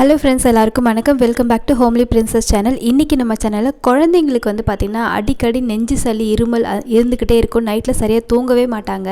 Hello friends, எல்லாருக்கும் வணக்கம். Welcome back to homely princess channel. இன்றைக்கி நம்ம சேனலில் குழந்தைங்களுக்கு வந்து பார்த்திங்கன்னா அடிக்கடி நெஞ்சு சளி இருமல் இருந்துக்கிட்டே இருக்கும். நைட்டில் சரியாக தூங்கவே மாட்டாங்க.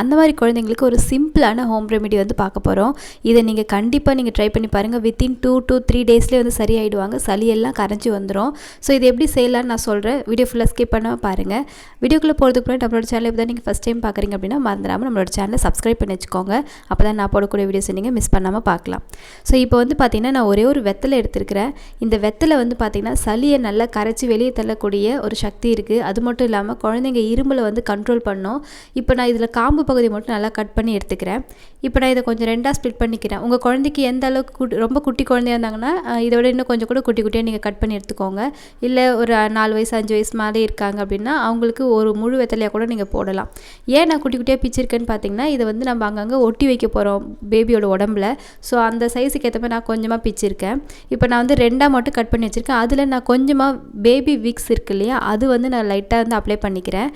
அந்த மாதிரி குழந்தைங்களுக்கு ஒரு சிம்பிளான ஹோம் ரெமெடி வந்து பார்க்க போகிறோம். இதை நீங்கள் கண்டிப்பாக ட்ரை பண்ணி பாருங்கள். வித்தின் 2 to 3 டேஸ்லேயே வந்து சரியாயிடுவாங்க. சளியெல்லாம் கரைஞ்சி வந்துடும். ஸோ இது எப்படி செய்யலான்னு நான் சொல்கிறேன். வீடியோ ஃபுல்லாக ஸ்கிப் பண்ணாமல் பாருங்கள். வீடியோக்குள்ளே போகிறதுக்கு முன்னாடி நம்மளோட சேனல் இப்போ தான் நீங்கள் ஃபஸ்ட் டைம் பார்க்குறீங்க அப்படின்னா மறந்துடாமல் நம்மளோட சேனலை சப்ஸ்கிரைப் பண்ணி வச்சுக்கோங்க. அப்போ தான் நான் போடக்கூடிய வீடியோஸ் நீங்கள் மிஸ் பண்ணாமல் பார்க்கலாம். ஸோ இப்போ வந்து பார்த்திங்கன்னா நான் ஒரே ஒரு வெத்தலை எடுத்துருக்கிறேன். இந்த வெத்தலை வந்து பார்த்திங்கன்னா சளியை நல்லா கரைச்சி வெளியே தள்ளக்கூடிய ஒரு சக்தி இருக்குது. அது மட்டும் இல்லாமல் குழந்தைங்க இருமலை வந்து கண்ட்ரோல் பண்ணோம். இப்போ நான் இதில் காம்பு பகுதி மட்டும் நல்லா கட் பண்ணி எடுத்துக்கிறேன். இப்போ நான் இதை கொஞ்சம் ரெண்டாக ஸ்ப்ளிட் பண்ணிக்கிறேன். உங்கள் குழந்தைக்கு எந்த அளவுக்கு ரொம்ப குட்டி குழந்தையாக இருந்தாங்கன்னா இதோட இன்னும் கொஞ்சம் கூட குட்டி குட்டியாக நீங்கள் கட் பண்ணி எடுத்துக்கோங்க. இல்லை ஒரு 4 வயசு 5 வயசு மேலே இருக்காங்க அப்படின்னா அவங்களுக்கு ஒரு முழு வெத்தலையாக கூட நீங்கள் போடலாம். ஏன் நான் குட்டி குட்டியாக பிச்சிருக்கேன்னு பார்த்தீங்கன்னா இதை வந்து நம்ம அங்கங்கே ஒட்டி வைக்க போகிறோம் பேபியோட உடம்புல. ஸோ அந்த சைஸுக்கு ஏற்ற மாதிரி நான் கொஞ்சமாக பிச்சிருக்கேன். இப்போ நான் வந்து 2 மட்டும் கட் பண்ணி வச்சுருக்கேன். அதில் நான் கொஞ்சமாக பேபி விக்ஸ் இருக்குது இல்லையா, அது வந்து நான் லைட்டாக வந்து அப்ளை பண்ணிக்கிறேன்.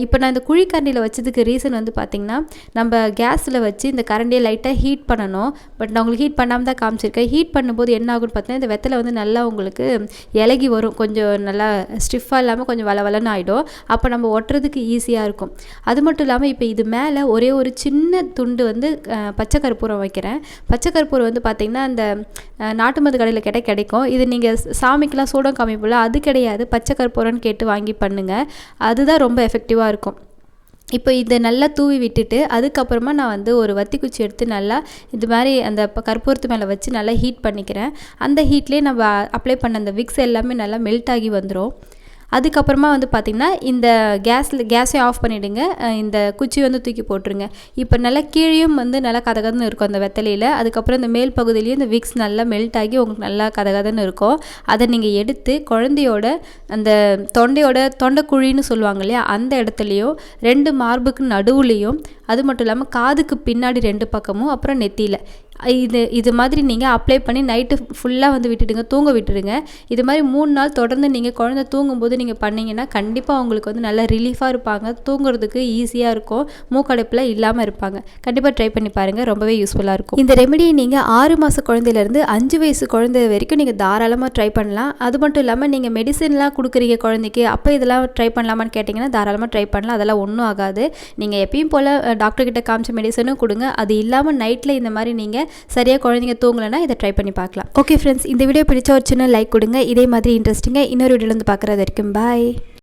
இப்போ நான் இந்த குழிக்கரண்டியில் வச்சதுக்கு ரீசன் வந்து பார்த்திங்கன்னா நம்ம கேஸில் வச்சு இந்த கரண்டியை லைட்டாக ஹீட் பண்ணணும். பட் நான் உங்களுக்கு ஹீட் பண்ணாமல் தான் காமிச்சிருக்கேன். ஹீட் பண்ணும்போது என்ன ஆகுன்னு பார்த்தீங்கன்னா இந்த வெத்தலை வந்து நல்லா உங்களுக்கு இலகி வரும். கொஞ்சம் நல்லா ஸ்டிஃபாக இல்லாமல் கொஞ்சம் வளவலன்னு ஆகிடும். அப்போ நம்ம ஒட்டுறதுக்கு ஈஸியாக இருக்கும். அது மட்டும் இல்லாமல் இப்போ இது மேலே ஒரே ஒரு சின்ன துண்டு வந்து பச்சை கற்பூரம் வைக்கிறேன். பச்சை கற்பூரம் வந்து பார்த்திங்கன்னா அந்த நாட்டு மருந்து கடையில் கிடைக்கும். இது நீங்கள் சாமிக்கெலாம் சூடம் காமிப்போல, அது கிடையாது. பச்சை கற்பூரம்னு கேட்டு வாங்கி பண்ணுங்கள். அதுதான் ரொம்ப எஃபெக்டிவாக இருக்கும். இப்போ இதை நல்லா தூவி விட்டுட்டு அதுக்கப்புறமா நான் வந்து ஒரு வத்தி குச்சி எடுத்து நல்லா இது மாதிரி அந்த கற்பூரத்து மேலே வச்சு நல்லா ஹீட் பண்ணிக்கிறேன். அந்த ஹீட்லேயே நம்ம அப்ளை பண்ண அந்த விக்ஸ் எல்லாமே நல்லா மெல்ட் ஆகி வந்துடும். அதுக்கப்புறமா வந்து பார்த்திங்கன்னா இந்த கேஸை ஆஃப் பண்ணிவிடுங்க. இந்த குச்சி வந்து தூக்கி போட்டுருங்க. இப்போ நல்லா கீழேயும் வந்து நல்லா கதகதன்னு இருக்கும் அந்த வெத்தலையில். அதுக்கப்புறம் இந்த மேல் பகுதியிலையும் இந்த விக்ஸ் நல்லா மெல்ட் ஆகி உங்களுக்கு நல்லா கதகதன்னு இருக்கும். அதை நீங்கள் எடுத்து குழந்தையோட அந்த தொண்டைக்குழின்னு சொல்லுவாங்க இல்லையா, அந்த இடத்துலையும் 2 மார்புக்கு நடுவுலையும், அது மட்டும் இல்லாமல் காதுக்கு பின்னாடி 2 பக்கமும், அப்புறம் நெத்தியில் இது மாதிரி நீங்கள் அப்ளை பண்ணி நைட்டு ஃபுல்லாக வந்து விட்டுடுங்க, தூங்க விட்டுடுங்க. இது மாதிரி 3 நாள் தொடர்ந்து நீங்கள் குழந்தை தூங்கும்போது நீங்கள் பண்ணிங்கன்னா கண்டிப்பாக அவங்களுக்கு வந்து நல்லா ரிலீஃபாக இருப்பாங்க. தூங்குறதுக்கு ஈஸியாக இருக்கும். மூக்கடைப்பில் இல்லாமல் இருப்பாங்க. கண்டிப்பாக ட்ரை பண்ணி பாருங்கள். ரொம்பவே யூஸ்ஃபுல்லாக இருக்கும். இந்த ரெமெடியை நீங்கள் 6 மாத குழந்தையிலேருந்து 5 வயசு குழந்தை வரைக்கும் நீங்கள் தாராளமாக ட்ரை பண்ணலாம். அது மட்டும் இல்லாமல் நீங்கள் மெடிசன்லாம் கொடுக்குறீங்க குழந்தைக்கு, அப்போ இதெல்லாம் ட்ரை பண்ணலாமான்னு கேட்டிங்கன்னா தாராளமாக ட்ரை பண்ணலாம். அதெல்லாம் ஒன்றும் ஆகாது. நீங்கள் எப்பயும் போல் டாக்டர்கிட்ட காமிச்ச மெடிசனும் கொடுங்க. அது இல்லாமல் நைட்டில் இந்த மாதிரி நீங்கள் சரியாக குழந்தைங்க தூங்கலைன்னா இதை ட்ரை பண்ணி பார்க்கலாம். ஓகே ஃப்ரெண்ட்ஸ், இந்த வீடியோ பிடிச்ச ஒரு சின்ன லைக் கொடுங்க. இதே மாதிரி இன்ட்ரெஸ்டிங்காக இன்னொரு வீடியோவில் வந்து பார்க்குறது வரைக்கும் பாய்.